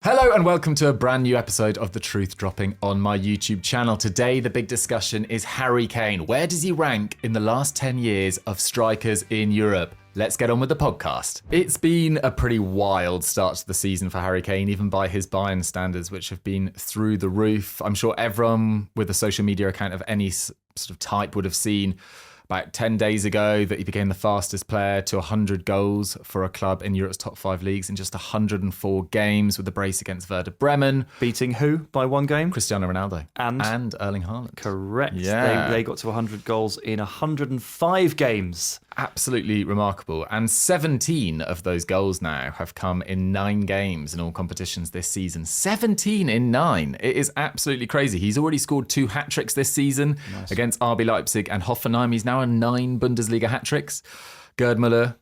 Hello and welcome to a brand new episode of The Truth dropping on my YouTube channel. Today, the big discussion is Harry Kane. Where does he rank in the last 10 years of strikers in Europe? Let's get on with the podcast. It's been a pretty wild start to the season for Harry Kane, even by his Bayern standards, which have been through the roof. I'm sure everyone with a social media account of any sort of type would have seen about 10 days ago that he became the fastest player to 100 goals for a club in Europe's top 5 leagues in just 104 games with the brace against Werder Bremen. Beating who by one game? Cristiano Ronaldo. And Erling Haaland. Correct. Yeah. They got to 100 goals in 105 games. Absolutely remarkable. And 17 of those goals now have come in 9 games in all competitions this season. 17 in 9. It is absolutely crazy. He's already scored 2 hat-tricks this season against RB Leipzig and Hoffenheim. He's now on 9 Bundesliga hat-tricks. Gerd Müller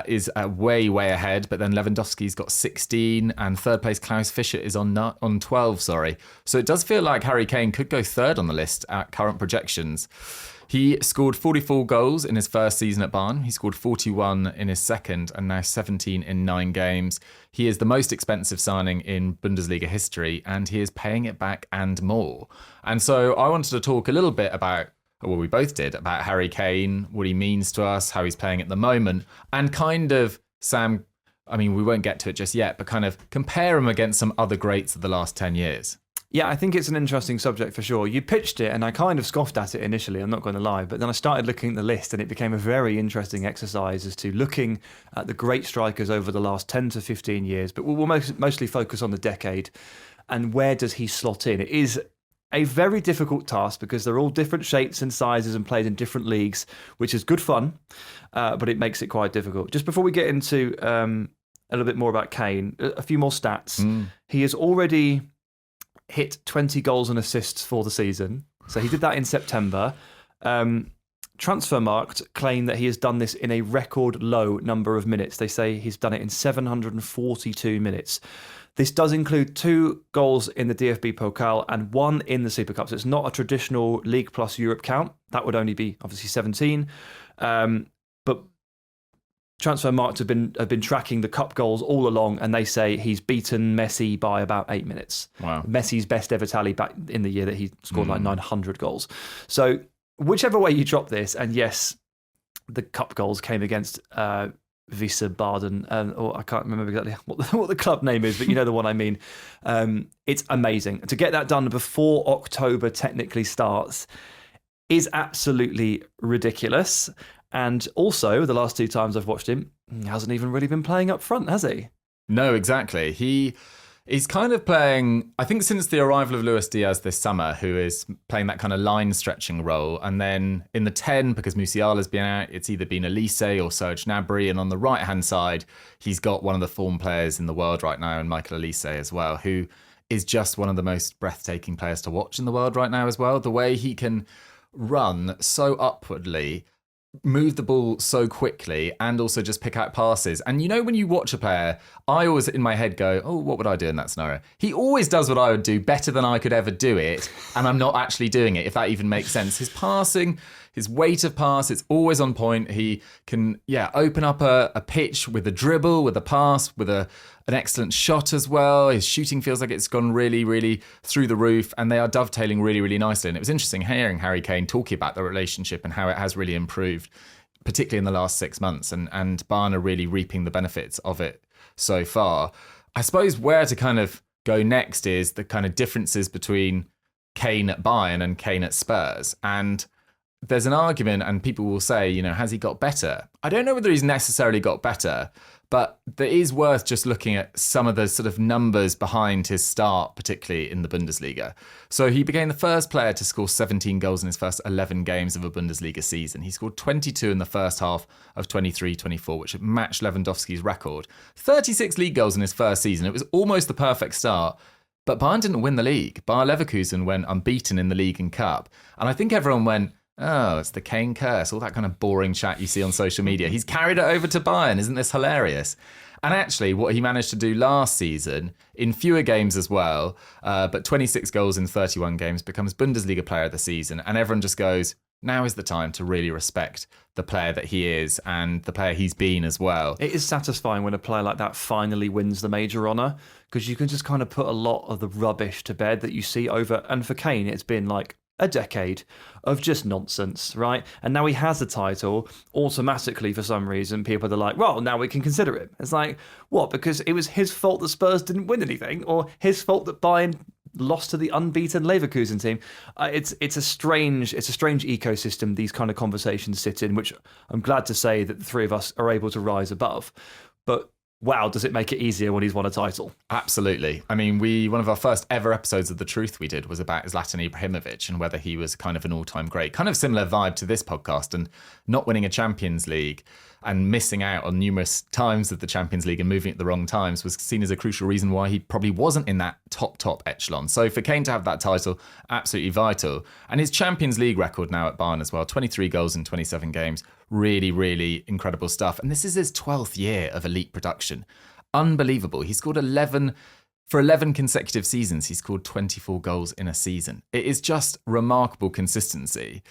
is way ahead, but then Lewandowski's got 16 and third place Klaus Fischer is on 12, So it does feel like Harry Kane could go third on the list at current projections. He scored 44 goals in his first season at Bayern. He scored 41 in his second and now 17 in 9 games. He is the most expensive signing in Bundesliga history and he is paying it back and more. And so I wanted to talk a little bit about, well, we both did, about Harry Kane, what he means to us, how he's playing at the moment, and kind of, Sam, I mean, we won't get to it just yet, but kind of compare him against some other greats of the last 10 years. Yeah, I think it's an interesting subject for sure. You pitched it and I kind of scoffed at it initially, I'm not going to lie, but then I started looking at the list and it became a very interesting exercise as to looking at the great strikers over the last 10 to 15 years, but we'll mostly focus on the decade and where does he slot in. It is a very difficult task because they're all different shapes and sizes and played in different leagues, which is good fun, but it makes it quite difficult. Just before we get into a little bit more about Kane, a few more stats. He has already hit 20 goals and assists for the season. So he did that in September. Transfermarkt claim that he has done this in a record low number of minutes. They say he's done it in 742 minutes. This does include 2 goals in the DFB Pokal and 1 in the Super Cup. So it's not a traditional League plus Europe count. That would only be obviously 17. But Transfermarkt have been tracking the cup goals all along, and they say he's beaten Messi by about 8 minutes. Wow. Messi's best ever tally back in the year that he scored like 900 goals. So whichever way you drop this, and yes, the cup goals came against Wiesbaden, or I can't remember exactly what the club name is, but you know the one I mean. It's amazing. To get that done before October technically starts is absolutely ridiculous. And also, the last 2 times I've watched him, he hasn't even really been playing up front, has he? No, exactly. He's kind of playing, I think since the arrival of Luis Diaz this summer, who is playing that kind of line-stretching role. And then in the 10, because Musiala's been out, it's either been Elise or Serge Gnabry. And on the right-hand side, he's got one of the form players in the world right now, and Michael Elise as well, who is just one of the most breathtaking players to watch in the world right now as well. The way he can run so upwardly, move the ball so quickly, and also just pick out passes. And you know, when you watch a player, I always in my head go, oh, what would I do in that scenario? He always does what I would do better than I could ever do it, and I'm not actually doing it, if that even makes sense. His passing, his weight of pass, it's always on point. He can, open up a pitch with a dribble, with a pass, with an excellent shot as well. His shooting feels like it's gone really through the roof, and they are dovetailing really nicely. And it was interesting hearing Harry Kane talking about the relationship and how it has really improved, particularly in the last 6 months. And Bayern are really reaping the benefits of it so far. I suppose where to kind of go next is the kind of differences between Kane at Bayern and Kane at Spurs. And there's an argument, and people will say, has he got better? I don't know whether he's necessarily got better, but it is worth just looking at some of the sort of numbers behind his start, particularly in the Bundesliga. So he became the first player to score 17 goals in his first 11 games of a Bundesliga season. He scored 22 in the first half of 23-24, which matched Lewandowski's record. 36 league goals in his first season. It was almost the perfect start. But Bayern didn't win the league. Bayer Leverkusen went unbeaten in the league and cup. And I think everyone went, oh, it's the Kane curse, all that kind of boring chat you see on social media. He's carried it over to Bayern. Isn't this hilarious? And actually, what he managed to do last season, in fewer games as well, but 26 goals in 31 games, becomes Bundesliga player of the season. And everyone just goes, now is the time to really respect the player that he is and the player he's been as well. It is satisfying when a player like that finally wins the major honour, because you can just kind of put a lot of the rubbish to bed that you see over. And for Kane, it's been like a decade of just nonsense, right? And now he has a title. Automatically, for some reason, people are like, well, now we can consider it. It's like, what? Because it was his fault that Spurs didn't win anything, or his fault that Bayern lost to the unbeaten Leverkusen team. It's a strange ecosystem these kind of conversations sit in, which I'm glad to say that the three of us are able to rise above. But wow, does it make it easier when he's won a title? Absolutely. I mean, one of our first ever episodes of The Truth we did was about Zlatan Ibrahimovic and whether he was kind of an all-time great. Kind of similar vibe to this podcast, and not winning a Champions League and missing out on numerous times of the Champions League and moving at the wrong times was seen as a crucial reason why he probably wasn't in that top echelon. So for Kane to have that title, absolutely vital. And his Champions League record now at Bayern as well, 23 goals in 27 games. Really, really incredible stuff. And this is his 12th year of elite production. Unbelievable. He scored 11 consecutive seasons. He scored 24 goals in a season. It is just remarkable consistency.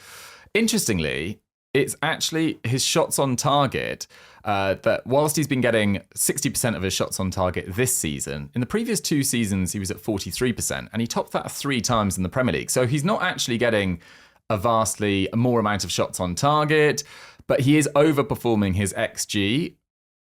Interestingly, it's actually his shots on target that whilst he's been getting 60% of his shots on target this season, in the previous 2 seasons he was at 43%, and he topped that 3 times in the Premier League. So he's not actually getting a vastly more amount of shots on target, but he is overperforming his XG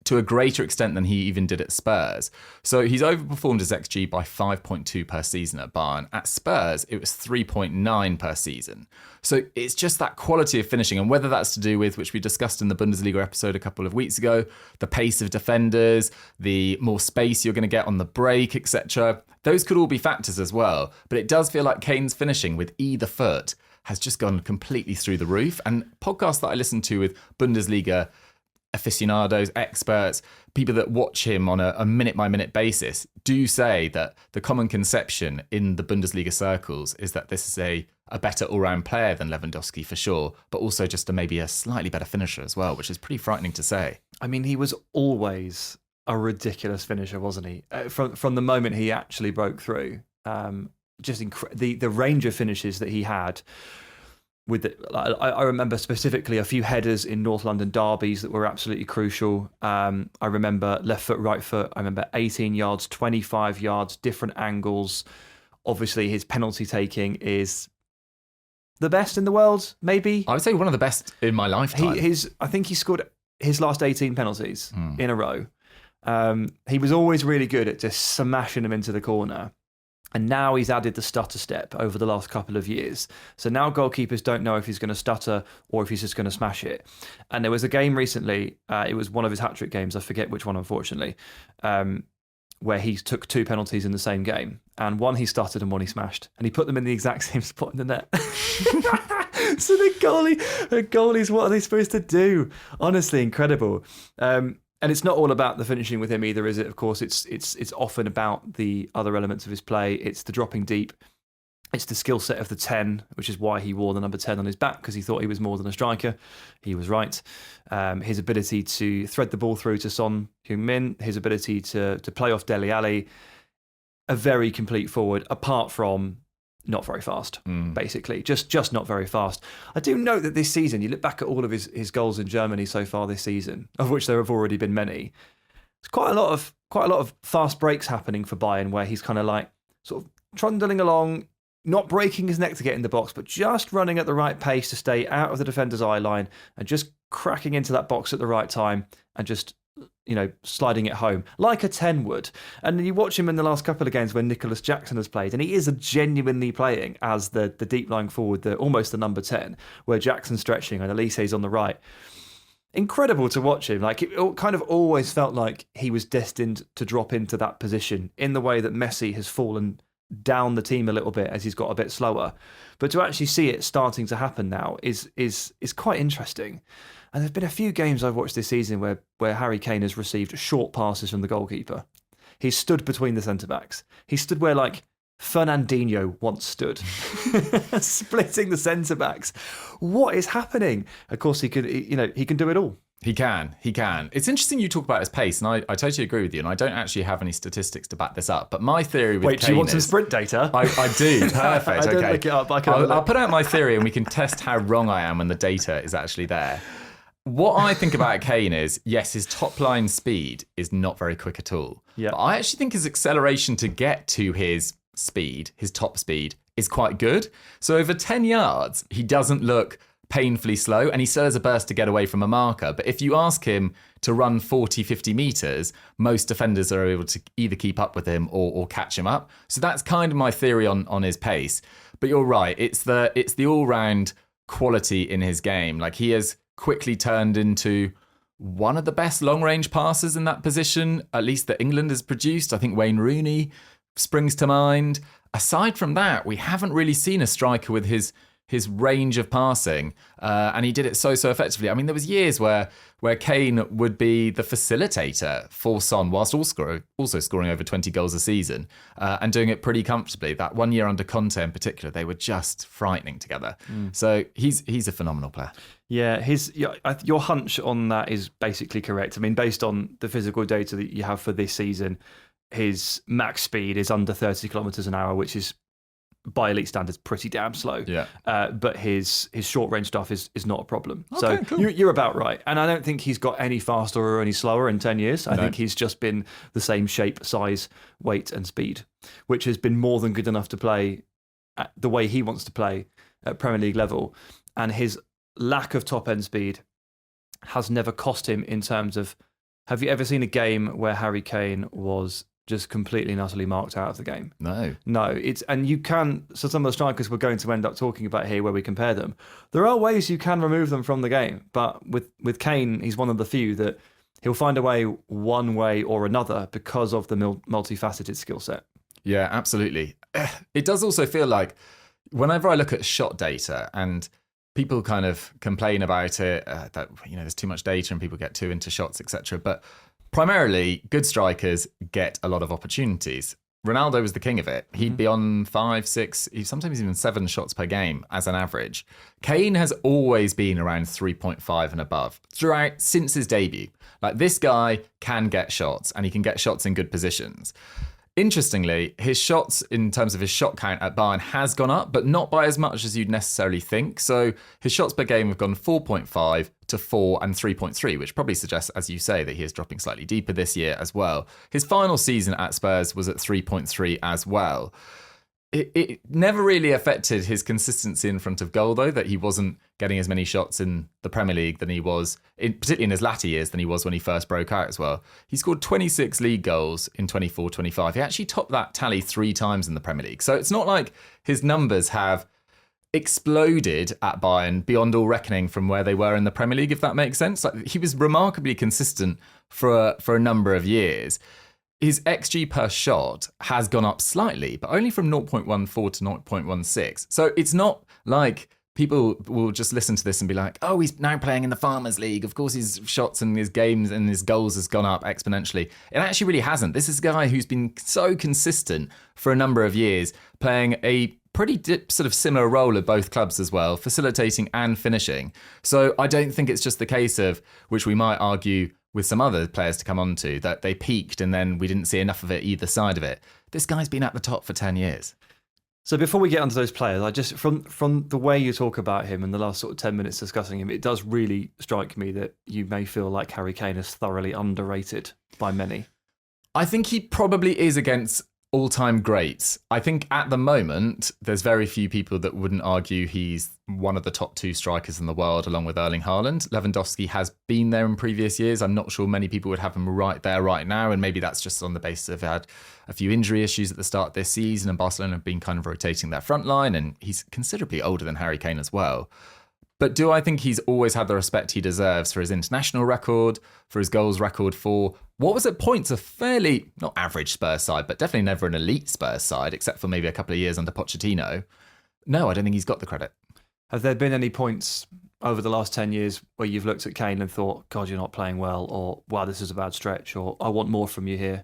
to a greater extent than he even did at Spurs. So he's overperformed his XG by 5.2 per season at Bayern. At Spurs, it was 3.9 per season. So it's just that quality of finishing, and whether that's to do with, which we discussed in the Bundesliga episode a couple of weeks ago, the pace of defenders, the more space you're going to get on the break, etc. Those could all be factors as well. But it does feel like Kane's finishing with either foot has just gone completely through the roof. And podcasts that I listen to with Bundesliga aficionados, experts, people that watch him on a minute-by-minute basis do say that the common conception in the Bundesliga circles is that this is a better all-round player than Lewandowski for sure, but also just maybe a slightly better finisher as well, which is pretty frightening to say. I mean, he was always a ridiculous finisher, wasn't he? From the moment he actually broke through, the range of finishes that he had. I remember specifically a few headers in North London derbies that were absolutely crucial. I remember left foot, right foot. I remember 18 yards, 25 yards, different angles. Obviously, his penalty taking is the best in the world, maybe. I would say one of the best in my lifetime. I think he scored his last 18 penalties in a row. He was always really good at just smashing them into the corner. And now he's added the stutter step over the last couple of years. So now goalkeepers don't know if he's going to stutter or if he's just going to smash it. And there was a game recently, it was one of his hat-trick games, I forget which one, unfortunately, where he took 2 penalties in the same game. And one he stuttered and one he smashed. And he put them in the exact same spot in the net. So the goalies, what are they supposed to do? Honestly, incredible. And it's not all about the finishing with him either, is it? Of course, it's often about the other elements of his play. It's the dropping deep. It's the skill set of the 10, which is why he wore the number 10 on his back, because he thought he was more than a striker. He was right. His ability to thread the ball through to Son Heung-min, his ability to play off Dele Alli, a very complete forward, apart from not very fast, basically. Just not very fast. I do note that this season, you look back at all of his goals in Germany so far this season, of which there have already been many. There's quite a lot of fast breaks happening for Bayern, where he's kind of like sort of trundling along, not breaking his neck to get in the box, but just running at the right pace to stay out of the defender's eye line and just cracking into that box at the right time and just, sliding it home like a 10 would. And you watch him in the last couple of games when Nicholas Jackson has played, and he is genuinely playing as the deep lying forward, almost the number 10, where Jackson's stretching and Elise's on the right. Incredible to watch him. Like, it kind of always felt like he was destined to drop into that position in the way that Messi has fallen down the team a little bit as he's got a bit slower. But to actually see it starting to happen now is quite interesting. And there's been a few games I've watched this season where Harry Kane has received short passes from the goalkeeper. He's stood between the centre-backs. He stood where, like, Fernandinho once stood, splitting the centre-backs. What is happening? Of course, he can do it all. He can. It's interesting you talk about his pace, and I totally agree with you, and I don't actually have any statistics to back this up. But my theory with Wait, Kane do you want is, some sprint data? I do. Perfect. I Okay. didn't look it up. I'll put out my theory, and we can test how wrong I am when the data is actually there. What I think about Kane is, yes, his top line speed is not very quick at all. Yeah. But I actually think his acceleration to get to his speed, his top speed, is quite good. So over 10 yards, he doesn't look painfully slow, and he still has a burst to get away from a marker. But if you ask him to run 40, 50 metres, most defenders are able to either keep up with him or catch him up. So that's kind of my theory on his pace. But you're right, it's the all-round quality in his game. Like, he has quickly turned into one of the best long-range passers in that position, at least that England has produced. I think Wayne Rooney springs to mind. Aside from that, we haven't really seen a striker with his range of passing, and he did it so effectively. I mean, there was years where Kane would be the facilitator for Son, whilst also scoring over 20 goals a season, and doing it pretty comfortably. That 1 year under Conte in particular, they were just frightening together. So he's a phenomenal player. Yeah, your hunch on that is basically correct. I mean, based on the physical data that you have for this season, his max speed is under 30 kilometres an hour, which is, by elite standards, pretty damn slow. Yeah. But his short range stuff is not a problem. Okay, So cool. you're about right. And I don't think he's got any faster or any slower in 10 years. I think he's just been the same shape, size, weight and speed, which has been more than good enough to play at the way he wants to play at Premier League level. And his lack of top end speed has never cost him in terms of, have you ever seen a game where Harry Kane was just completely and utterly marked out of the game? No. And you can, so some of the strikers we're going to end up talking about here where we compare them, there are ways you can remove them from the game. But with Kane, he's one of the few that he'll find a way one way or another because of the multifaceted skill set. Yeah, absolutely. It does also feel like whenever I look at shot data, and people kind of complain about it, that there's too much data and people get too into shots, etc. But primarily, good strikers get a lot of opportunities. Ronaldo was the king of it. He'd be on 5, 6, sometimes even 7 shots per game as an average. Kane has always been around 3.5 and above throughout since his debut. Like, this guy can get shots, and he can get shots in good positions. Interestingly, his shots in terms of his shot count at Bayern has gone up, but not by as much as you'd necessarily think. So his shots per game have gone 4.5 to 4 and 3.3, which probably suggests, as you say, that he is dropping slightly deeper this year as well. His final season at Spurs was at 3.3 as well. It never really affected his consistency in front of goal, though, that he wasn't getting as many shots in the Premier League than he was, particularly in his latter years, than he was when he first broke out as well. He scored 26 league goals in 24-25. He actually topped that tally 3 times in the Premier League. So it's not like his numbers have exploded at Bayern beyond all reckoning from where they were in the Premier League, if that makes sense. Like, he was remarkably consistent for a number of years. His XG per shot has gone up slightly, but only from 0.14 to 0.16. So it's not like people will just listen to this and be like, oh, he's now playing in the Farmers League. Of course, his shots and his games and his goals has gone up exponentially. It actually really hasn't. This is a guy who's been so consistent for a number of years, playing a pretty sort of similar role at both clubs as well, facilitating and finishing. So I don't think it's just the case of, which we might argue with some other players to come on to, that they peaked and then we didn't see enough of it either side of it. This guy's been at the top for 10 years. So before we get onto those players, I just, from the way you talk about him and the last sort of 10 minutes discussing him, it does really strike me that you may feel like Harry Kane is thoroughly underrated by many. I think he probably is against all-time greats. I think at the moment, there's very few people that wouldn't argue he's one of the top 2 strikers in the world, along with Erling Haaland. Lewandowski has been there in previous years. I'm not sure many people would have him right there right now, and maybe that's just on the basis of had a few injury issues at the start of this season, and Barcelona have been kind of rotating their front line, and he's considerably older than Harry Kane as well. But do I think he's always had the respect he deserves for his international record, for his goals record, for what was at points a fairly, not average Spurs side, but definitely never an elite Spurs side, except for maybe a couple of years under Pochettino? No, I don't think he's got the credit. Have there been any points over the last 10 years where you've looked at Kane and thought, God, you're not playing well, or wow, this is a bad stretch, or I want more from you here?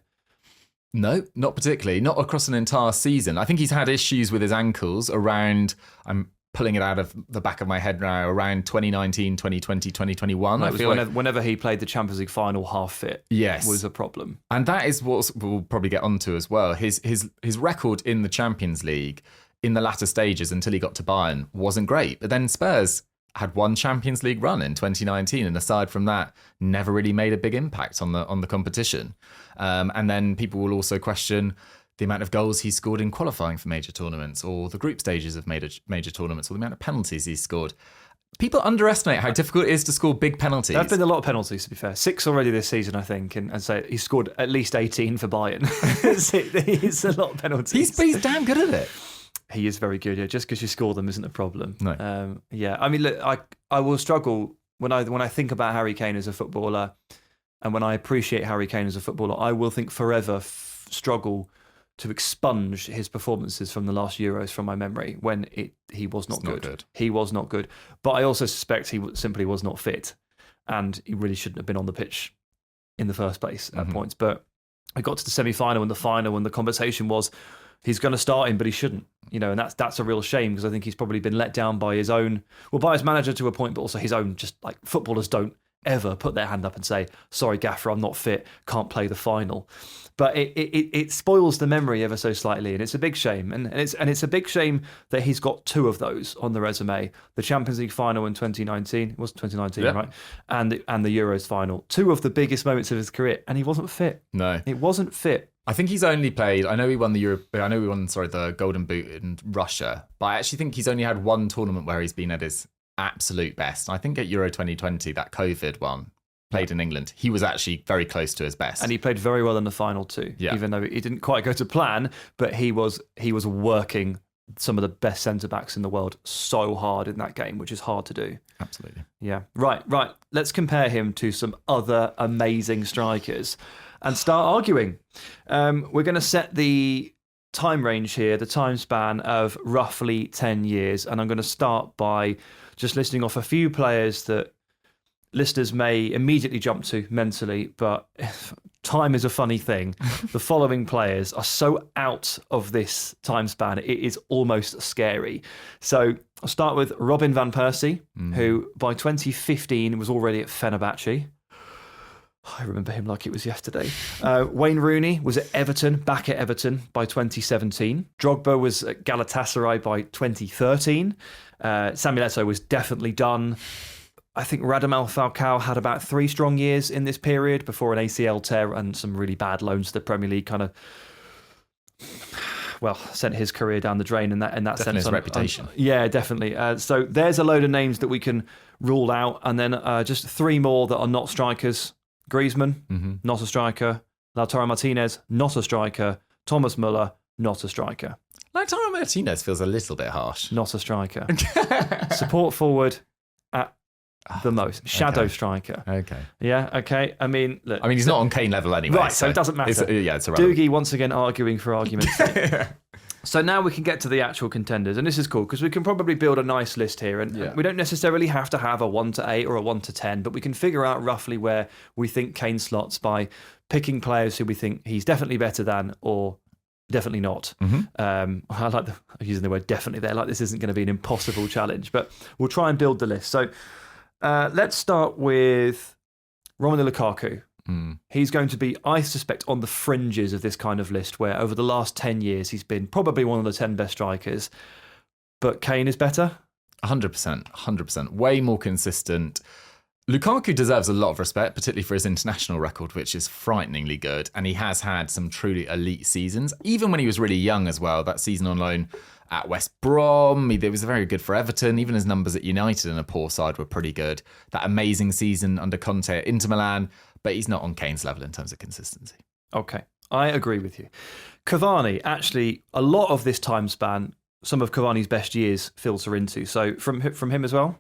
No, not particularly. Not across an entire season. I think he's had issues with his ankles around, I'm pulling it out of the back of my head now, around 2019, 2020, 2021. I feel whenever he played the Champions League final half fit, yes, was a problem. And that is what we'll probably get onto as well. His record in the Champions League in the latter stages until he got to Bayern wasn't great. But then Spurs had one Champions League run in 2019, and aside from that, never really made a big impact on the competition. And then people will also question the amount of goals he scored in qualifying for major tournaments, or the group stages of major tournaments, or the amount of penalties he scored. People underestimate how difficult it is to score big penalties. There have been a lot of penalties, to be fair. 6 already this season, I think, and so he scored at least 18 for Bayern. It's a lot of penalties. He's damn good at it. He is very good. Yeah, just because you score them isn't a problem. No. Yeah, I mean, look, I will struggle when I think about Harry Kane as a footballer, and when I appreciate Harry Kane as a footballer, I will think forever struggle to expunge his performances from the last Euros from my memory when he was not good. He was not good. But I also suspect he simply was not fit, and he really shouldn't have been on the pitch in the first place at points. But I got to the semi-final and the final, and the conversation was he's going to start him, but he shouldn't. And that's a real shame, because I think he's probably been let down by his manager to a point, but also his own, just like footballers don't ever put their hand up and say, sorry, Gaffer, I'm not fit, can't play the final. But it spoils the memory ever so slightly, and it's a big shame. And it's a big shame that he's got 2 of those on the resume: the Champions League final in 2019, it was 2019, yeah, right? And the Euros final, 2 of the biggest moments of his career, and he wasn't fit. No, it wasn't fit. I think he's only played. I know he won the Golden Boot in Russia, but I actually think he's only had one tournament where he's been at his absolute best. I think at Euro 2020, that COVID one, played in England, he was actually very close to his best, and he played very well in the final too. Yeah. Even though it didn't quite go to plan, but he was working some of the best centre backs in the world so hard in that game, which is hard to do. Absolutely. Yeah. Right. Let's compare him to some other amazing strikers and start arguing. We're going to set the time range here, the time span of roughly 10 years, and I'm going to start by just listing off a few players that listeners may immediately jump to mentally, but time is a funny thing. The following players are so out of this time span, it is almost scary. So I'll start with Robin van Persie, who by 2015 was already at Fenerbahce. I remember him like it was yesterday. Wayne Rooney was back at Everton by 2017. Drogba was at Galatasaray by 2013. Samuel Eto'o was definitely done. I think Radamel Falcao had about 3 strong years in this period before an ACL tear and some really bad loans to the Premier League kind of, sent his career down the drain in that definitely sense. His reputation. Yeah, definitely. So there's a load of names that we can rule out, and then just 3 more that are not strikers. Griezmann, not a striker. Lautaro Martinez, not a striker. Thomas Muller, not a striker. Lautaro Martinez feels a little bit harsh. Not a striker. Support forward at the most. Shadow striker. Okay. Yeah, okay. I mean, look. He's not on Kane level anyway. Right, so it doesn't matter. It's irrelevant. Doogie once again arguing for argument's sake. So now we can get to the actual contenders, and this is cool because we can probably build a nice list here, and we don't necessarily have to have a 1 to 8 or a 1 to 10, but we can figure out roughly where we think Kane slots by picking players who we think he's definitely better than or definitely not. I like using the word definitely there, like this isn't going to be an impossible challenge, but we'll try and build the list. So let's start with Romelu Lukaku. He's going to be, I suspect, on the fringes of this kind of list where over the last 10 years he's been probably one of the 10 best strikers. But Kane is better? 100%. Way more consistent. Lukaku deserves a lot of respect, particularly for his international record, which is frighteningly good. And he has had some truly elite seasons, even when he was really young as well. That season on loan at West Brom, it was very good for Everton. Even his numbers at United in a poor side were pretty good. That amazing season under Conte at Inter Milan, but he's not on Kane's level in terms of consistency. Okay, I agree with you. Cavani, actually, a lot of this time span, some of Cavani's best years filter into. So from him as well?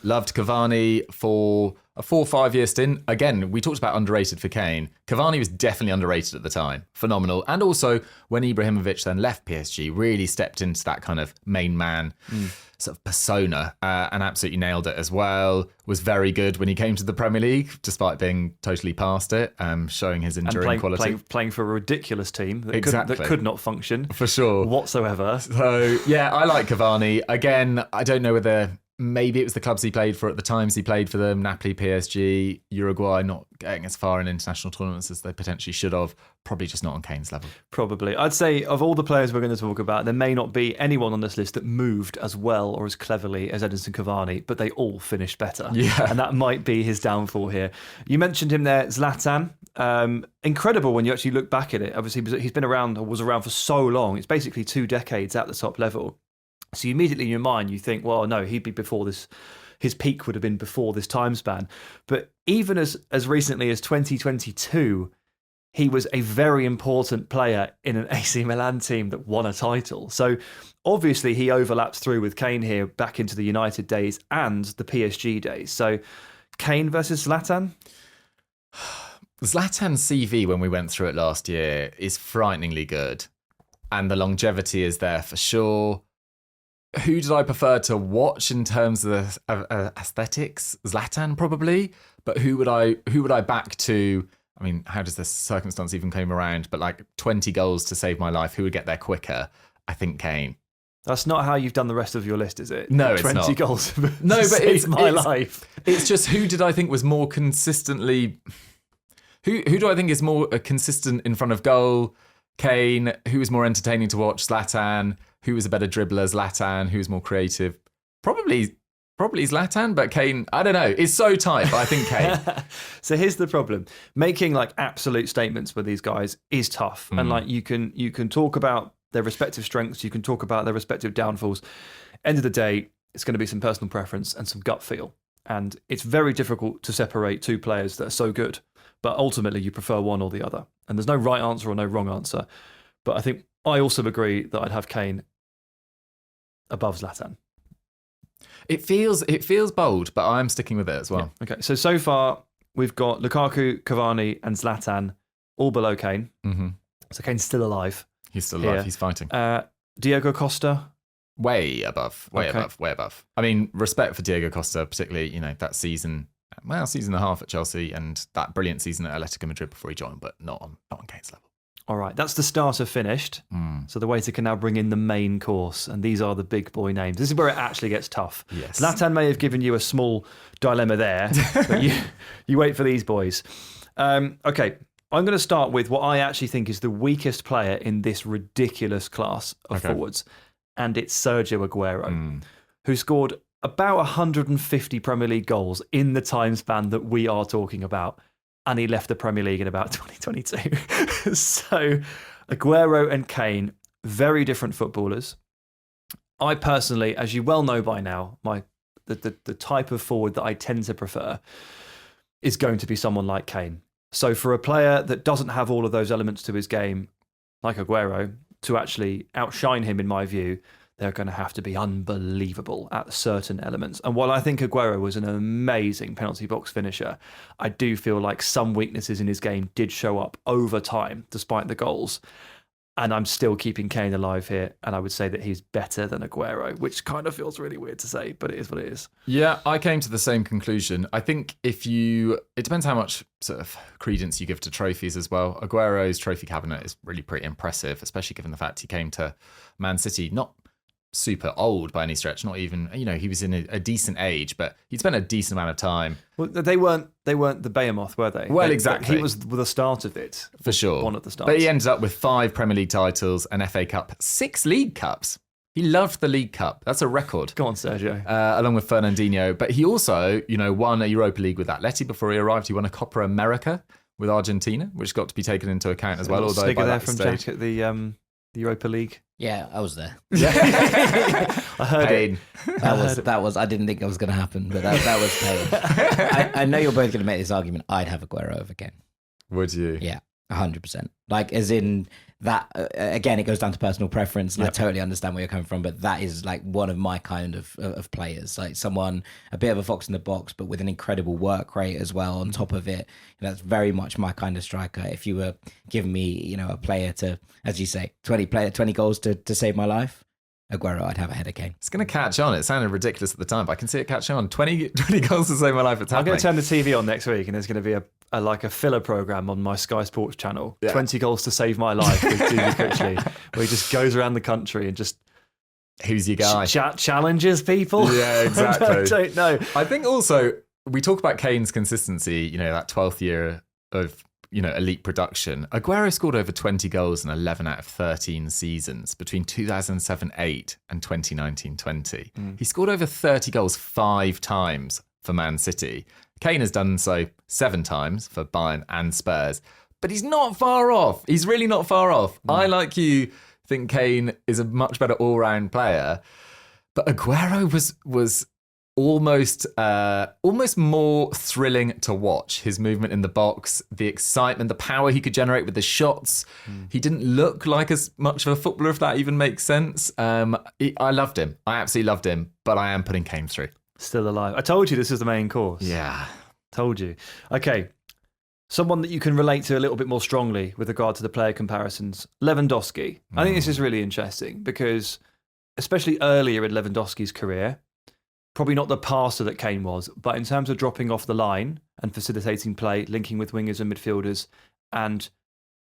Loved Cavani for a 4 or 5 year stint. Again, we talked about underrated for Kane. Cavani was definitely underrated at the time. Phenomenal. And also, when Ibrahimovic then left PSG, really stepped into that kind of main man sort of persona and absolutely nailed it as well. Was very good when he came to the Premier League, despite being totally past it, showing his enduring quality. Playing for a ridiculous team that could not function. For sure. Whatsoever. So, yeah, I like Cavani. Again, I don't know whether maybe it was the clubs he played for at the times he played for them, Napoli, PSG, Uruguay, not getting as far in international tournaments as they potentially should have. Probably just not on Kane's level. Probably. I'd say of all the players we're going to talk about, there may not be anyone on this list that moved as well or as cleverly as Edinson Cavani, but they all finished better. Yeah. And that might be his downfall here. You mentioned him there, Zlatan. Incredible when you actually look back at it. Obviously, he's been around, or was around for so long. It's basically 2 decades at the top level. So immediately in your mind, you think, well, no, he'd be before this. His peak would have been before this time span. But even as recently as 2022, he was a very important player in an AC Milan team that won a title. So obviously he overlaps through with Kane here back into the United days and the PSG days. So Kane versus Zlatan? Zlatan's CV, when we went through it last year, is frighteningly good. And the longevity is there for sure. Who did I prefer to watch in terms of aesthetics? Zlatan, probably. But who would I back to? I mean, how does this circumstance even come around? But like 20 goals to save my life, who would get there quicker? I think Kane. That's not how you've done the rest of your list, is it? No, it's 20 not. Goals. No, but it's my life. It's just who did I think was more consistently? Who do I think is more consistent in front of goal? Kane. Who was more entertaining to watch? Zlatan. Who was a better dribbler? Zlatan. Who was more creative? Probably Zlatan, but Kane, I don't know. It's so tight, but I think Kane. So here's the problem. Making like absolute statements with these guys is tough. And like you can talk about their respective strengths, you can talk about their respective downfalls. End of the day, it's going to be some personal preference and some gut feel. And it's very difficult to separate 2 players that are so good, but ultimately you prefer one or the other. And there's no right answer or no wrong answer. But I think I also agree that I'd have Kane above Zlatan. It feels bold, but I'm sticking with it as well. Yeah. Okay, so far we've got Lukaku, Cavani, and Zlatan all below Kane. Mm-hmm. So Kane's still alive. He's still alive. He's fighting. Diego Costa, way above. I mean, respect for Diego Costa, particularly that season and a half at Chelsea, and that brilliant season at Atletico Madrid before he joined, but not on Kane's level. All right, that's the starter finished. So the waiter can now bring in the main course, and these are the big boy names. This is where it actually gets tough. Yes. Zlatan may have given you a small dilemma there, but you wait for these boys. Okay, I'm going to start with what I actually think is the weakest player in this ridiculous class of forwards, and it's Sergio Aguero, who scored about 150 Premier League goals in the time span that we are talking about. And he left the Premier League in about 2022. So Aguero and Kane, very different footballers. I personally, as you well know by now, the type of forward that I tend to prefer is going to be someone like Kane. So for a player that doesn't have all of those elements to his game, like Aguero, to actually outshine him, in my view, they're going to have to be unbelievable at certain elements. And while I think Aguero was an amazing penalty box finisher, I do feel like some weaknesses in his game did show up over time, despite the goals. And I'm still keeping Kane alive here. And I would say that he's better than Aguero, which kind of feels really weird to say, but it is what it is. Yeah, I came to the same conclusion. I think it depends how much sort of credence you give to trophies as well. Aguero's trophy cabinet is really pretty impressive, especially given the fact he came to Man City, not super old by any stretch, not even, he was in a decent age, but he'd spent a decent amount of time. Well, they weren't the Behemoth, were they? Well, exactly. He was the start of it. For sure. One at the start. But he ended up with 5 Premier League titles, an FA Cup, 6 League Cups. He loved the League Cup. That's a record. Go on, Sergio. Along with Fernandinho. But he also, won a Europa League with Atleti before he arrived. He won a Copa America with Argentina, which got to be taken into accct as well. Although by there that from stage, Jack at the Europa League. Yeah, I was there. I heard pain. That was. I didn't think it was going to happen, but that was pain. I know you're both going to make this argument. I'd have Aguero over Kane. Would you? Yeah, 100%. Like, as in, that again, it goes down to personal preference, and I totally understand where you're coming from. But that is like one of my kind of players, like someone a bit of a fox in the box, but with an incredible work rate as well on top of it. That's very much my kind of striker. If you were giving me, a player to, as you say, 20 goals to save my life, Aguero, I'd have ahead of Kane. It's going to catch on. It sounded ridiculous at the time, but I can see it catching on. 20 goals to save my life. I'm going to turn the TV on next week, and there's going to be a filler program on my Sky Sports channel. 20 goals to save my life with Dougie Critchley, where he just goes around the country and just who's your guy? Challenges people. Yeah, exactly. I don't know. I think also we talk about Kane's consistency. That 12th year of elite production. Aguero scored over 20 goals in 11 out of 13 seasons between 2007-8 and 2019-20. He scored over 30 goals 5 times for Man City. Kane has done so 7 times for Bayern and Spurs, but he's not far off. He's really not far off. I, like you, think Kane is a much better all-round player, but Aguero was almost more thrilling to watch. His movement in the box, the excitement, the power he could generate with the shots. He didn't look like as much of a footballer, if that even makes sense. I loved him. I absolutely loved him, but I am putting Kane through. Still alive. I told you this is the main course. Yeah. Told you. Okay. Someone that you can relate to a little bit more strongly with regard to the player comparisons, Lewandowski. I think this is really interesting because, especially earlier in Lewandowski's career, probably not the passer that Kane was, but in terms of dropping off the line and facilitating play, linking with wingers and midfielders, and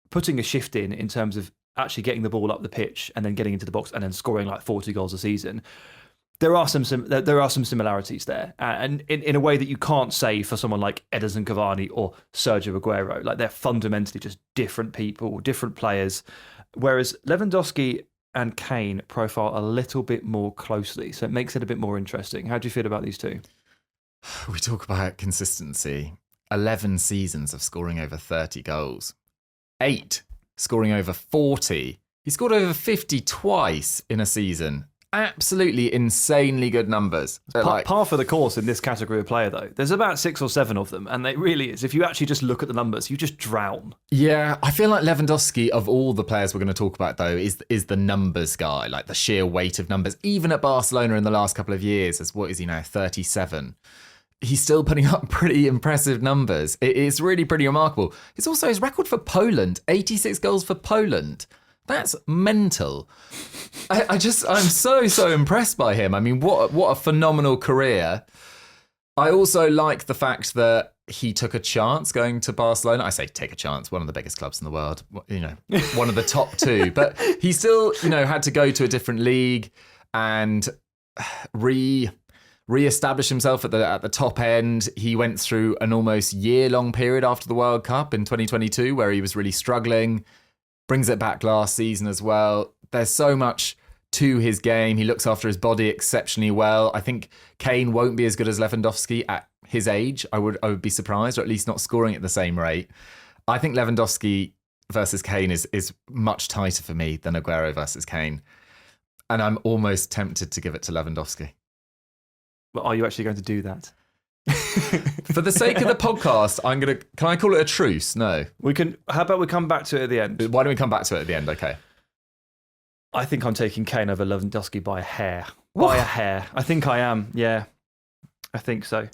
putting a shift in terms of actually getting the ball up the pitch and then getting into the box and then scoring like 40 goals a season. There are some similarities there, and in a way that you can't say for someone like Edinson Cavani or Sergio Aguero. Like, they're fundamentally just different people, different players, whereas Lewandowski and Kane profile a little bit more closely, so it makes it a bit more interesting. How do you feel about these two? We talk about consistency. 11 seasons of scoring over 30 goals. 8 scoring over 40. He scored over 50 twice in a season. Absolutely insanely good numbers. Par for the course in this category of player, though. There's about 6 or 7 of them, and it really is. If you actually just look at the numbers, you just drown. Yeah, I feel like Lewandowski, of all the players we're going to talk about, though, is the numbers guy, like the sheer weight of numbers. Even at Barcelona in the last couple of years, as what is he now, 37? He's still putting up pretty impressive numbers. It's really pretty remarkable. It's also his record for Poland, 86 goals for Poland. That's mental. I'm so impressed by him. I mean, what a phenomenal career. I also like the fact that he took a chance going to Barcelona. I say take a chance, one of the biggest clubs in the world, one of the top 2. But he still, had to go to a different league and re-establish himself at the top end. He went through an almost year-long period after the World Cup in 2022 where he was really struggling. Brings it back last season as well. There's so much to his game. He looks after his body exceptionally well. I think Kane won't be as good as Lewandowski at his age. I would be surprised, or at least not scoring at the same rate. I think Lewandowski versus Kane is much tighter for me than Aguero versus Kane. And I'm almost tempted to give it to Lewandowski. But are you actually going to do that? For the sake of the podcast, can I call it a truce? No. We can. How about we come back to it at the end? Why don't we come back to it at the end? Okay. I think I'm taking Kane over Lewandowski by a hair. By a hair. I think I am. Yeah. I think so.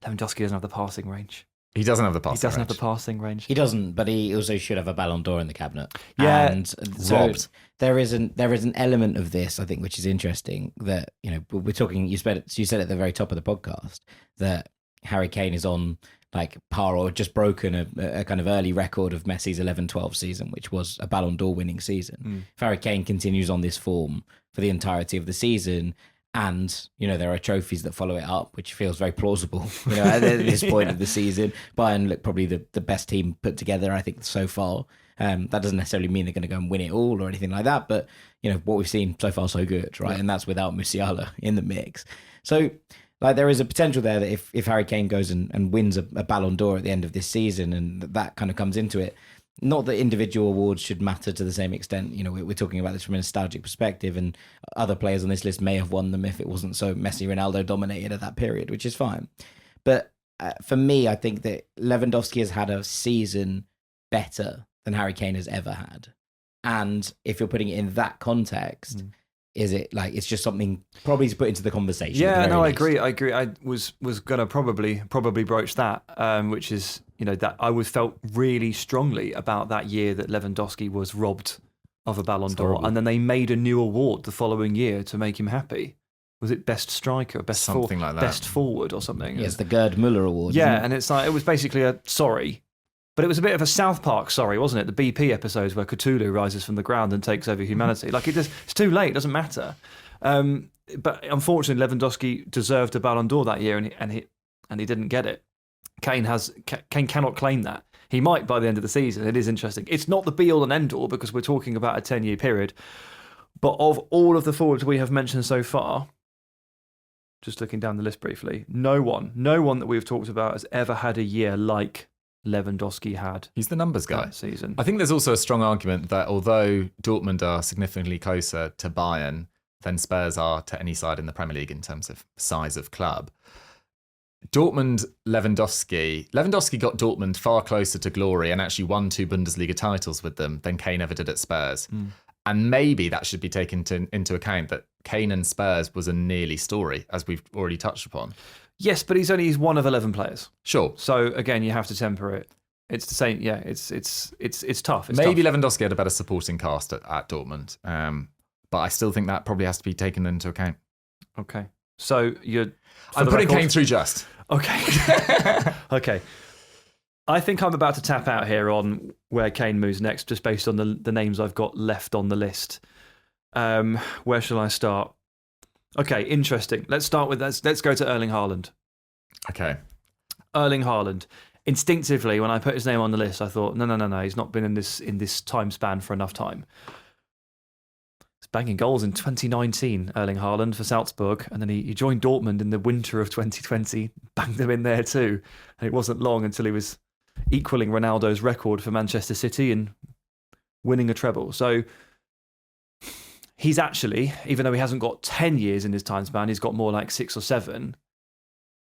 Lewandowski doesn't have the passing range. He doesn't have the passing range. He doesn't have the passing range. He doesn't, but he also should have a Ballon d'Or in the cabinet. Yeah. And so there is an element of this, I think, which is interesting that, we're talking, you said at the very top of the podcast that Harry Kane is on like par or just broken a kind of early record of Messi's 11-12 season, which was a Ballon d'Or winning season. If Harry Kane continues on this form for the entirety of the season, and, there are trophies that follow it up, which feels very plausible, at this point of the season. Bayern look probably the best team put together, I think, so far. That doesn't necessarily mean they're going to go and win it all or anything like that. But, what we've seen so far, so good, right? Yeah. And that's without Musiala in the mix. So, there is a potential there that if Harry Kane goes and wins a Ballon d'Or at the end of this season and that kind of comes into it, not that individual awards should matter to the same extent. We're talking about this from a nostalgic perspective, and other players on this list may have won them if it wasn't so Messi, Ronaldo dominated at that period, which is fine. But for me, I think that Lewandowski has had a season better than Harry Kane has ever had. And if you're putting it in that context, is it like it's just something probably to put into the conversation? Yeah, no, I least? agree. I was gonna probably broach that, which is that I was felt really strongly about that year that Lewandowski was robbed of a Ballon d'Or, and then they made a new award the following year to make him happy. Was it best striker, Something like that. best forward, or something? Yeah, it's the Gerd Muller Award. Yeah, isn't it? and it's like it was basically a sorry. But it was a bit of a South Park sorry, wasn't it? The BP episodes where Cthulhu rises from the ground and takes over humanity. Like it's too late. It doesn't matter. But unfortunately, Lewandowski deserved a Ballon d'Or that year, and he didn't get it. Kane cannot claim that. He might by the end of the season. It is interesting. It's not the be all and end all because we're talking about a 10-year period. But of all of the forwards we have mentioned so far, just looking down the list briefly, no one that we've talked about has ever had a year like Lewandowski had. He's the numbers guy. That season. I think there's also a strong argument that although Dortmund are significantly closer to Bayern than Spurs are to any side in the Premier League in terms of size of club, Lewandowski got Dortmund far closer to glory and actually won 2 Bundesliga titles with them than Kane ever did at Spurs. And maybe that should be taken into account that Kane and Spurs was a nearly story, as we've already touched upon. Yes, but he's one of 11 players. Sure. So again, you have to temper it. It's the same. Yeah, it's tough. It's Maybe tough. Lewandowski had a better supporting cast at Dortmund, but I still think that probably has to be taken into account. Okay. So I'm putting Kane through just. Okay. Okay. I think I'm about to tap out here on where Kane moves next, just based on the names I've got left on the list. Where shall I start? Okay, interesting. Let's go to Erling Haaland. Okay. Erling Haaland. Instinctively, when I put his name on the list, I thought, no, he's not been in this time span for enough time. He's banging goals in 2019, Erling Haaland for Salzburg, and then he joined Dortmund in the winter of 2020, banged them in there too. And it wasn't long until he was equaling Ronaldo's record for Manchester City and winning a treble. So he's actually, even though he hasn't got 10 years in his time span, he's got more like 6 or 7.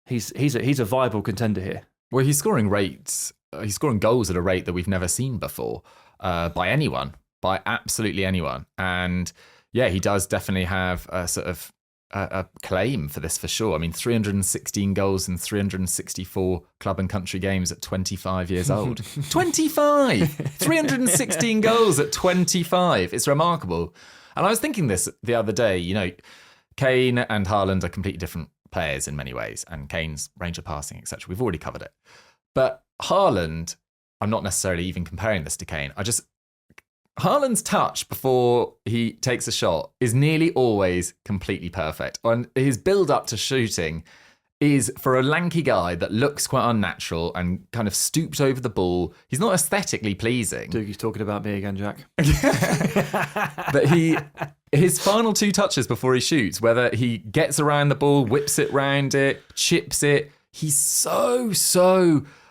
He's a viable contender here. Well, he's scoring goals at a rate that we've never seen before by anyone, by absolutely anyone. And yeah, he does definitely have a sort of a claim for this for sure. I mean, 316 goals in 364 club and country games at 25 years old. 25! 316 goals at 25. It's remarkable. And I was thinking this the other day, Kane and Haaland are completely different players in many ways, and Kane's range of passing, etc. We've already covered it. But Haaland, I'm not necessarily even comparing this to Kane. Haaland's touch before he takes a shot is nearly always completely perfect. And his build up to shooting is, for a lanky guy that looks quite unnatural and kind of stooped over the ball, he's not aesthetically pleasing. Dougie's talking about me again, Jack. But his final 2 touches before he shoots, whether he gets around the ball, whips it round it, chips it, he's so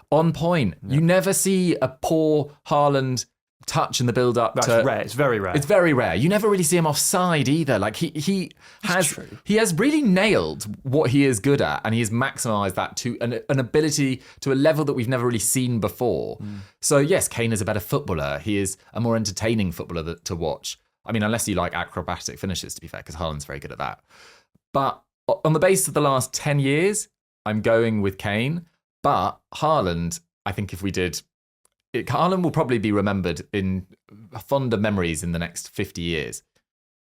on point. Yeah. You never see a poor Haaland touch in the build-up. That's rare. It's very rare. It's very rare. You never really see him offside either. Like he has really nailed what he is good at, and he has maximised that to an ability to a level that we've never really seen before. So yes, Kane is a better footballer. He is a more entertaining footballer to watch. I mean, unless you like acrobatic finishes, to be fair, because Haaland's very good at that. But on the basis of the last 10 years, I'm going with Kane. But Haaland, I think if we did... Haaland will probably be remembered in fonder memories in the next 50 years.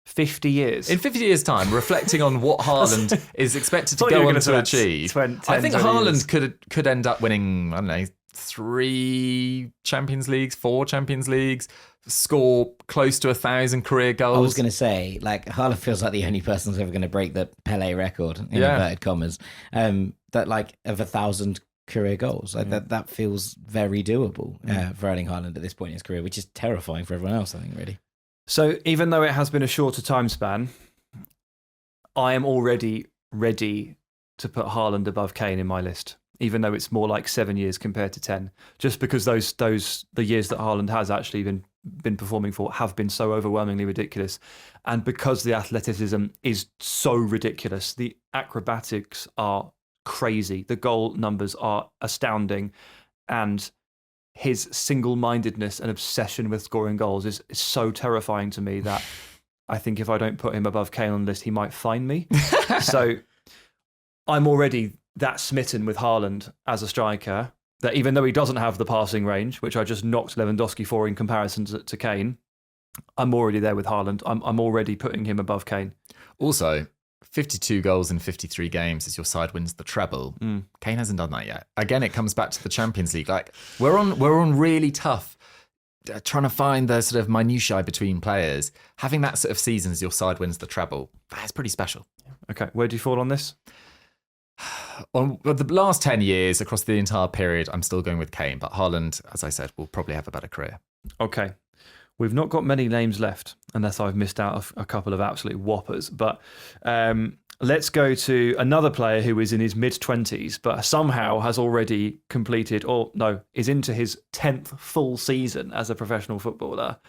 50 years? In 50 years' time, reflecting on what Haaland is expected to go on to achieve, I think Haaland could end up winning, I don't know, 3 Champions Leagues, 4 Champions Leagues, score close to 1,000 career goals. I was going to say, Haaland feels like the only person who's ever going to break the Pelé record, in inverted commas, that of 1,000 career goals. That feels very doable for Erling Haaland at this point in his career, which is terrifying for everyone else, I think, really. So even though it has been a shorter time span, I am already ready to put Haaland above Kane in my list, even though it's more like 7 years compared to 10, just because the years that Haaland has actually been performing for have been so overwhelmingly ridiculous, and because the athleticism is so ridiculous, the acrobatics are crazy. The goal numbers are astounding, and his single-mindedness and obsession with scoring goals is so terrifying to me that I think if I don't put him above Kane on the list, he might fine me. So I'm already that smitten with Haaland as a striker that even though he doesn't have the passing range, which I just knocked Lewandowski for in comparison to Kane, I'm already there with Haaland. I'm already putting him above Kane. Also, 52 goals in 53 games as your side wins the treble. Kane hasn't done that yet. Again, it comes back to the Champions League. Like we're on really tough, trying to find the sort of minutiae between players. Having that sort of season as your side wins the treble, that's pretty special. Okay, where do you fall on this? On the last 10 years, across the entire period, I'm still going with Kane. But Haaland, as I said, will probably have a better career. Okay. We've not got many names left, unless I've missed out a couple of absolute whoppers. But let's go to another player who is in his mid-20s, but somehow has already completed, is into his 10th full season as a professional footballer.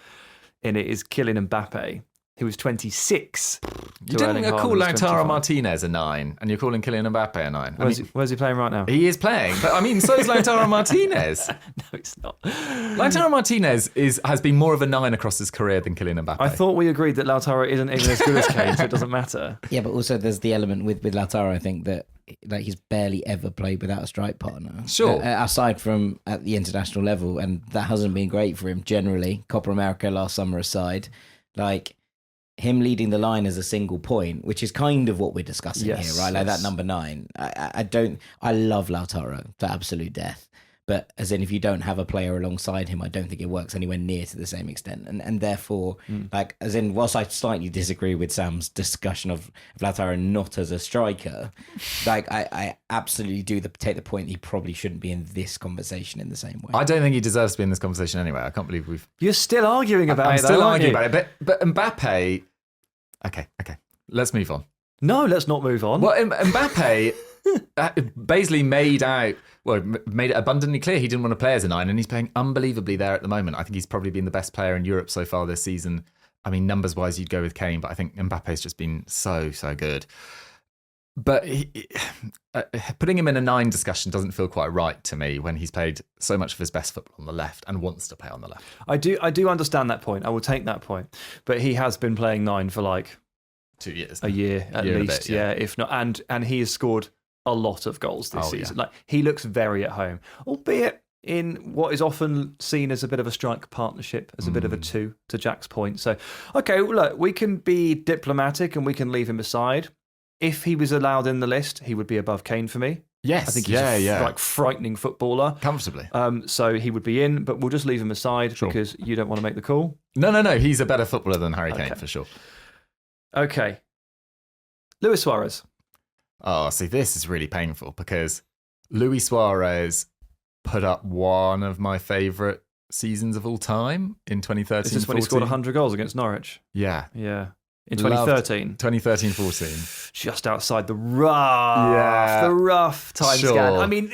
And it is Kylian Mbappe, who is 26. You didn't call Lautaro Martinez a 9, and you're calling Kylian Mbappe a 9. Where's he playing right now? He is playing, but I mean, so is Lautaro Martinez. No, it's not. Lautaro Martinez has been more of a 9 across his career than Kylian Mbappe. I thought we agreed that Lautaro isn't even as good as Kane, so it doesn't matter. Yeah, but also there's the element with Lautaro, I think, that like he's barely ever played without a strike partner. Sure. Aside from at the international level, and that hasn't been great for him generally. Copa America last summer aside, like him leading the line as a single point, which is kind of what we're discussing here, right? Like that number 9. I love Lautaro to absolute death. But as in, if you don't have a player alongside him, I don't think it works anywhere near to the same extent. And therefore, like, as in, whilst I slightly disagree with Sam's discussion of Lautaro not as a striker, like, I absolutely do take the point he probably shouldn't be in this conversation in the same way. I don't think he deserves to be in this conversation anyway. I can't believe we've... You're still arguing about I'm it, still though, arguing aren't you? about it. But Mbappe... Okay. Let's move on. No, let's not move on. Well, Mbappe basically made it abundantly clear he didn't want to play as a 9, and he's playing unbelievably there at the moment. I think he's probably been the best player in Europe so far this season. I mean, numbers-wise, you'd go with Kane, but I think Mbappe's just been so good. But putting him in a 9 discussion doesn't feel quite right to me when he's played so much of his best football on the left and wants to play on the left. I do understand that point. I will take that point. But he has been playing 9 for like 2 years. A year at least, yeah, if not. And he has scored a lot of goals this season. Yeah. Like he looks very at home, albeit in what is often seen as a bit of a strike partnership, as a bit of a 2, to Jack's point. So, okay, well, look, we can be diplomatic and we can leave him aside. If he was allowed in the list, he would be above Kane for me. Yes, I think he's a frightening footballer. Comfortably. So he would be in, but we'll just leave him aside because you don't want to make the call. No, he's a better footballer than Harry Kane for sure. Okay. Luis Suarez. Oh, see, this is really painful because Luis Suarez put up one of my favourite seasons of all time in 2013-14. Is this when he scored 100 goals against Norwich? Yeah. In 2013? 2013-14. Just outside the rough time scan. I mean,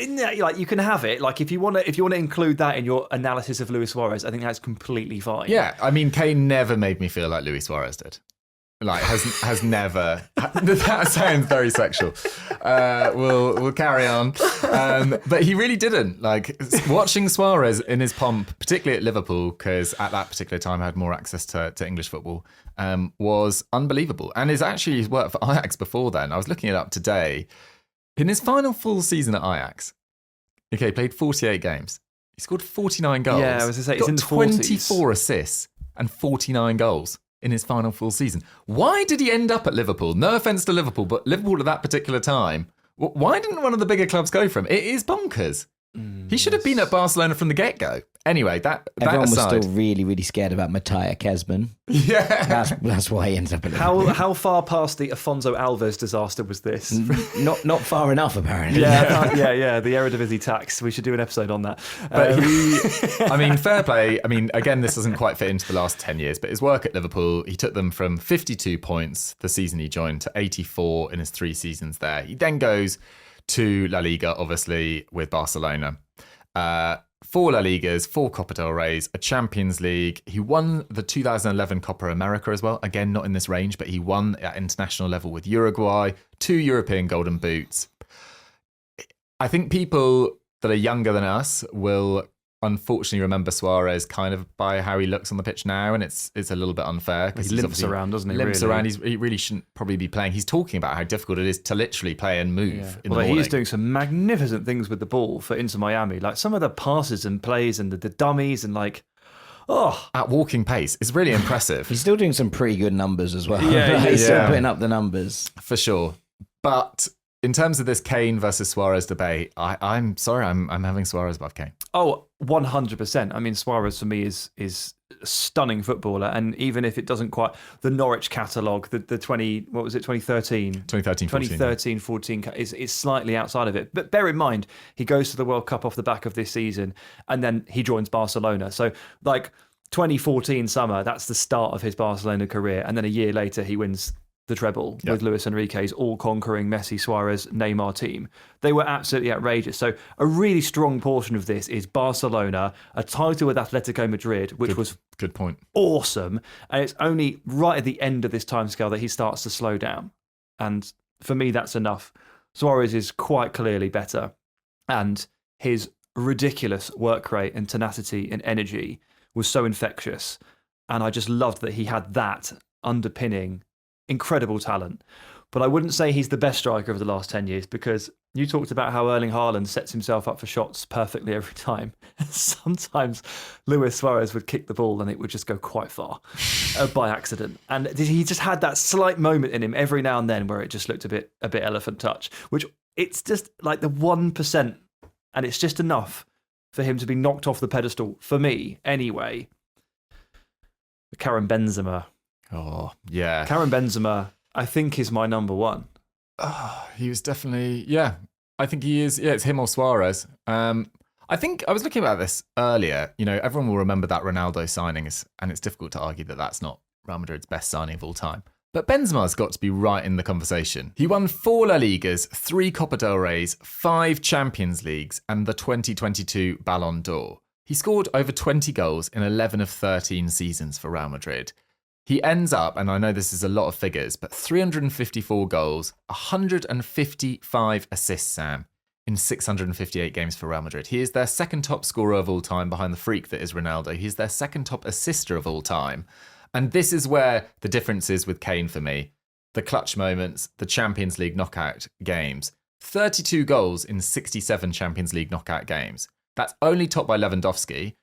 you can have it. Like if you want to include that in your analysis of Luis Suarez, I think that's completely fine. Yeah, I mean, Kane never made me feel like Luis Suarez did. Like has never. That sounds very sexual. We'll carry on. But he really didn't. Like watching Suarez in his pomp, particularly at Liverpool, because at that particular time I had more access to English football, was unbelievable. And his work for Ajax before then. I was looking it up today. In his final full season at Ajax, he played 48 games. He scored 49 goals. Yeah, I was going to say, it's in the 40s. 24 assists and 49 goals in his final full season. Why did he end up at Liverpool? No offence to Liverpool, but Liverpool at that particular time, why didn't one of the bigger clubs go for him? It is bonkers. He should have been at Barcelona from the get-go. Anyway, everyone aside, was still really, really scared about Matthias Kesman. Yeah, that's why he ends up at Liverpool. How far past the Afonso Alves disaster was this? Not far enough, apparently. Yeah. The Eredivisie tax. We should do an episode on that. But fair play. I mean, again, this doesn't quite fit into the last 10 years, but his work at Liverpool, he took them from 52 points the season he joined to 84 in his 3 seasons there. He then goes to La Liga, obviously, with Barcelona. 4 La Ligas, 4 Copa del Reys, a Champions League. He won the 2011 Copa America as well. Again, not in this range, but he won at international level with Uruguay, 2 European Golden Boots. I think people that are younger than us will unfortunately remember Suarez kind of by how he looks on the pitch now, and it's a little bit unfair because He limps around, doesn't he? Limps really? around. He really shouldn't probably be playing. He's talking about how difficult it is to literally play and move in the morning. He's doing some magnificent things with the ball for Inter Miami. Like some of the passes and plays and the dummies and like, at walking pace. It's really impressive. He's still doing some pretty good numbers as well. Yeah, He's still yeah. putting up the numbers. For sure. But in terms of this Kane versus Suarez debate, I'm sorry, I'm having Suarez above Kane. Oh, 100%. I mean, Suarez for me is a stunning footballer, and even if it doesn't quite the Norwich catalogue, the 2013, 14 is slightly outside of it. But bear in mind, he goes to the World Cup off the back of this season, and then he joins Barcelona. So like 2014 summer, that's the start of his Barcelona career, and then a year later he wins the treble with Luis Enrique's all-conquering Messi, Suarez, Neymar team. They were absolutely outrageous. So a really strong portion of this is Barcelona, a title with Atletico Madrid, which was good point. Awesome. And it's only right at the end of this timescale that he starts to slow down. And for me, that's enough. Suarez is quite clearly better. And his ridiculous work rate and tenacity and energy was so infectious. And I just loved that he had that underpinning incredible talent. But I wouldn't say he's the best striker of the last 10 years, because you talked about how Erling Haaland sets himself up for shots perfectly every time. Sometimes Luis Suarez would kick the ball and it would just go quite far by accident. And he just had that slight moment in him every now and then where it just looked a bit elephant touch, which it's just like the 1%. And it's just enough for him to be knocked off the pedestal, for me anyway. Karim Benzema. Oh, yeah. Karim Benzema, I think, is my number one. Oh, he was definitely, yeah. I think he is. Yeah, it's him or Suarez. I think I was looking about this earlier. You know, everyone will remember that Ronaldo signing, and it's difficult to argue that that's not Real Madrid's best signing of all time. But Benzema's got to be right in the conversation. He won 4 La Ligas, 3 Copa del Reys, 5 Champions Leagues, and the 2022 Ballon d'Or. He scored over 20 goals in 11 of 13 seasons for Real Madrid. He ends up, and I know this is a lot of figures, but 354 goals, 155 assists, Sam, in 658 games for Real Madrid. He is their second top scorer of all time behind the freak that is Ronaldo. He's their second top assister of all time. And this is where the difference is with Kane for me. The clutch moments, the Champions League knockout games. 32 goals in 67 Champions League knockout games. That's only topped by Lewandowski,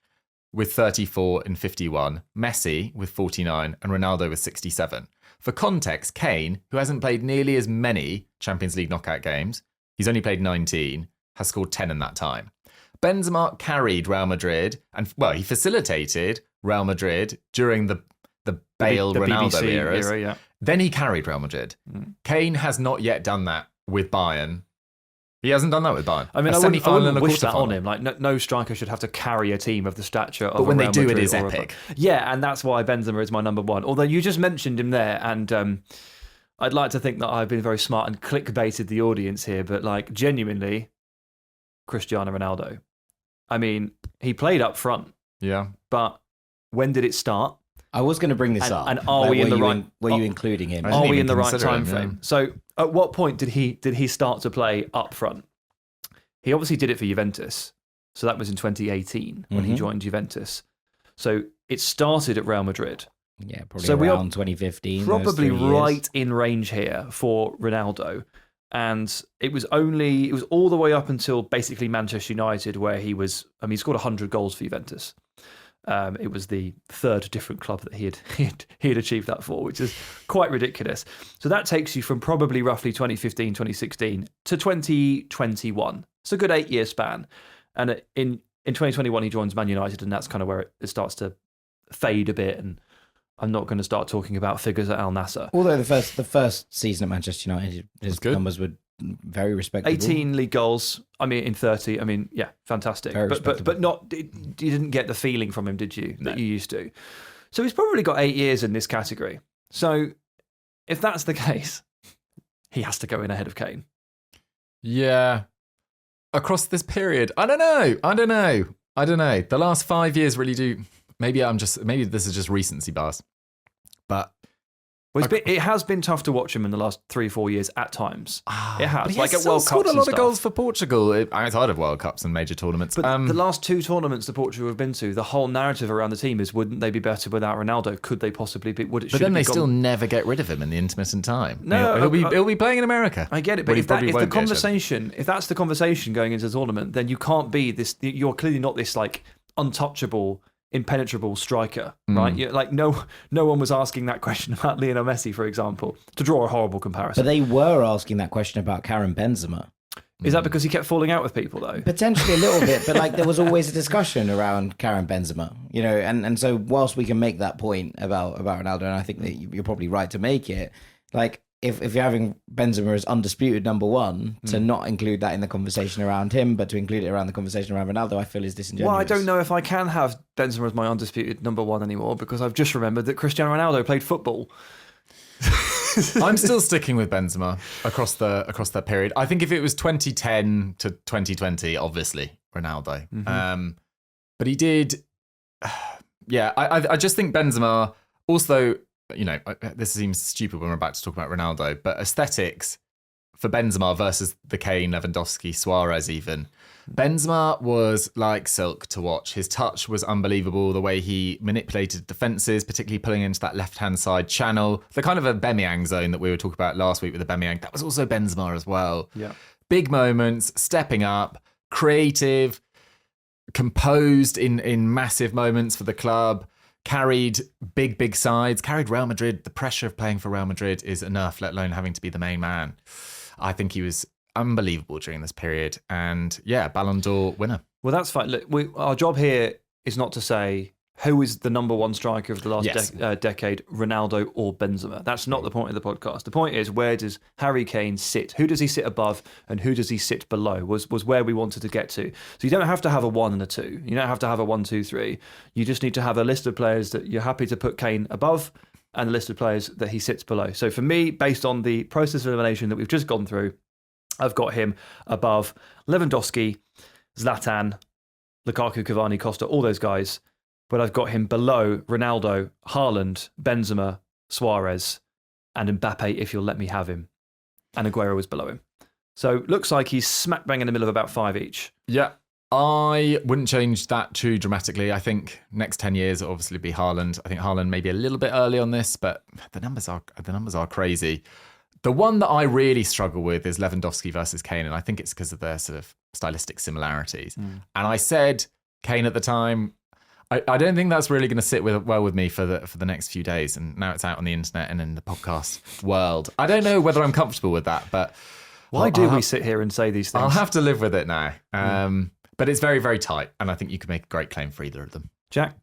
with 34 and 51, Messi with 49, and Ronaldo with 67. For context, Kane, who hasn't played nearly as many Champions League knockout games, he's only played 19, has scored 10 in that time. Benzema carried Real Madrid, and he facilitated Real Madrid during the Bale-Ronaldo eras. Era, yeah. Then he carried Real Madrid. Kane has not yet done that with Bayern. He hasn't done that with Bayern. I mean, a I semi-final and wouldn't a wish that on quarter-final. him. Like, no striker should have to carry a team of the stature of But when a they Real do, it Madrid is or a- epic. Yeah, and that's why Benzema is my number one. Although you just mentioned him there, and I'd like to think that I've been very smart and clickbaited the audience here, but like genuinely, Cristiano Ronaldo. I mean, he played up front, Yeah. but when did it start? I was going to bring this up. And are we in the right? Were you including him? I didn't Are we even in the right consider time him, frame? yeah. So, at what point did he start to play up front? He obviously did it for Juventus, so that was in 2018 when he joined Juventus. So it started at Real Madrid. Yeah, probably So we are around 2015. those Probably 3 years. right in range here for Ronaldo. And it was all the way up until basically Manchester United, where he scored 100 goals for Juventus. It was the 3rd different club that he had achieved that for, which is quite ridiculous. So that takes you from probably roughly 2015, 2016 to 2021. It's a good 8-year span. And in 2021, he joins Man United, and that's kind of where it starts to fade a bit. And I'm not going to start talking about figures at Al Nassr. Although the first season at Manchester United, his good. numbers were very respectable. 18 league goals. I mean, in 30. I mean, yeah, fantastic. Very But respectable. not. You didn't get the feeling from him, did you? No. That you used to. So he's probably got 8 years in this category. So if that's the case, he has to go in ahead of Kane. Yeah. Across this period, I don't know. The last 5 years really do. Maybe this is just recency bias. But Well, it has been tough to watch him in the last 3-4 years at times. It has. But he Like has at World scored Cups a lot and of goals stuff. for Portugal outside of World Cups and major tournaments. But the last 2 tournaments that Portugal have been to, the whole narrative around the team is, wouldn't they be better without Ronaldo? Could they possibly be? But then they still never get rid of him in the intermittent time. No, he'll be playing in America. I get it, Well, but he if probably that's won't be, the conversation going into the tournament, then you can't be this. You're clearly not this like untouchable, impenetrable striker, right? Like no one was asking that question about Lionel Messi, for example, to draw a horrible comparison. But they were asking that question about Karim Benzema. Is that because he kept falling out with people though? Potentially a little bit, but like there was always a discussion around Karim Benzema, you know, and so whilst we can make that point about Ronaldo, and I think that you're probably right to make it, like if you're having Benzema as undisputed number one, to not include that in the conversation around him, but to include it around the conversation around Ronaldo, I feel is disingenuous. Well, I don't know if I can have Benzema as my undisputed number one anymore because I've just remembered that Cristiano Ronaldo played football. I'm still sticking with Benzema across that period. I think if it was 2010 to 2020, obviously Ronaldo. But he did. Yeah, I just think Benzema also. You know, this seems stupid when we're about to talk about Ronaldo, but aesthetics for Benzema versus the Kane, Lewandowski, Suarez even. Benzema was like silk to watch. His touch was unbelievable. The way he manipulated defences, particularly pulling into that left-hand side channel. The kind of a Aubameyang zone that we were talking about last week with Aubameyang, that was also Benzema as well. Yeah. Big moments, stepping up, creative, composed in massive moments for the club. Carried big sides, carried Real Madrid. The pressure of playing for Real Madrid is enough, let alone having to be the main man. I think he was unbelievable during this period. And yeah, Ballon d'Or winner. Well, that's fine. Look, our job here is not to say who is the number one striker of the last decade, Ronaldo or Benzema. That's not the point of the podcast. The point is, where does Harry Kane sit? Who does he sit above and who does he sit below was where we wanted to get to. So you don't have to have a 1 and a 2. You don't have to have a 1, 2, 3. You just need to have a list of players that you're happy to put Kane above and a list of players that he sits below. So for me, based on the process of elimination that we've just gone through, I've got him above Lewandowski, Zlatan, Lukaku, Cavani, Costa, all those guys. But I've got him below Ronaldo, Haaland, Benzema, Suarez, and Mbappe, if you'll let me have him. And Aguero was below him. So looks like he's smack bang in the middle of about 5 each. Yeah, I wouldn't change that too dramatically. I think next 10 years it'll obviously be Haaland. I think Haaland may be a little bit early on this, but the numbers are crazy. The one that I really struggle with is Lewandowski versus Kane, and I think it's because of their sort of stylistic similarities. And I said Kane at the time. I don't think that's really going to sit well with me for the next few days, and now it's out on the internet and in the podcast world. I don't know whether I'm comfortable with that, but why do we sit here and say these things? I'll have to live with it now. But it's very, very tight, and I think you could make a great claim for either of them. Jack?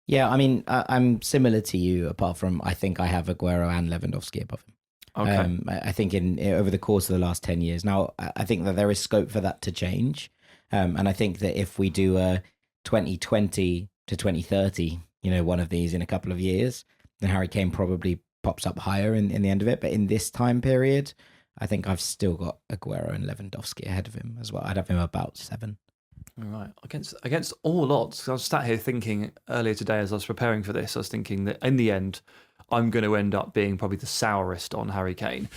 Yeah, I mean, I'm similar to you, apart from I think I have Aguero and Lewandowski above him. Okay. I think over the course of the last 10 years. Now, I think that there is scope for that to change. And I think that if we do a 2020 to 2030, one of these in a couple of years, then Harry Kane probably pops up higher in the end of it. But in this time period, I think I've still got Aguero and Lewandowski ahead of him as well. I'd have him about 7. All right. Against all odds, I was sat here thinking earlier today as I was preparing for this, I was thinking that in the end, I'm going to end up being probably the sourest on Harry Kane.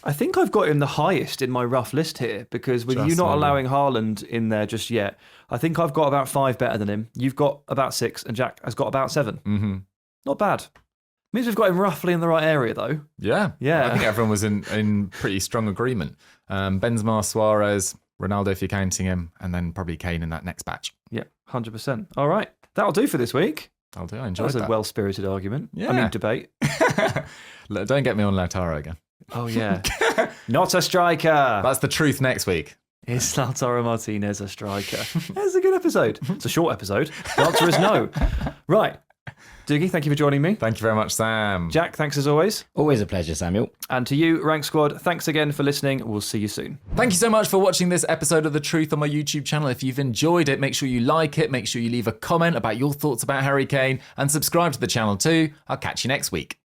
I think I've got him the highest in my rough list here because with you not allowing Haaland in there just yet, I think I've got about 5 better than him. You've got about 6 and Jack has got about 7. Mm-hmm. Not bad. Means we've got him roughly in the right area though. Yeah. I think everyone was in pretty strong agreement. Benzema, Suarez, Ronaldo if you're counting him, and then probably Kane in that next batch. Yeah, 100%. All right. That'll do for this week. I'll do. I enjoyed that. That was a well-spirited argument. Yeah. I mean, debate. Don't get me on Lautaro again. Oh, yeah. Not a striker. That's the truth next week. Is Lautaro Martinez a striker? That's a good episode. It's a short episode. The answer is no. Right. Dougie, thank you for joining me. Thank you very much, Sam. Jack, thanks as always. Always a pleasure, Samuel. And to you, Rank Squad, thanks again for listening. We'll see you soon. Thank you so much for watching this episode of The Truth on my YouTube channel. If you've enjoyed it, make sure you like it, make sure you leave a comment about your thoughts about Harry Kane, and subscribe to the channel too. I'll catch you next week.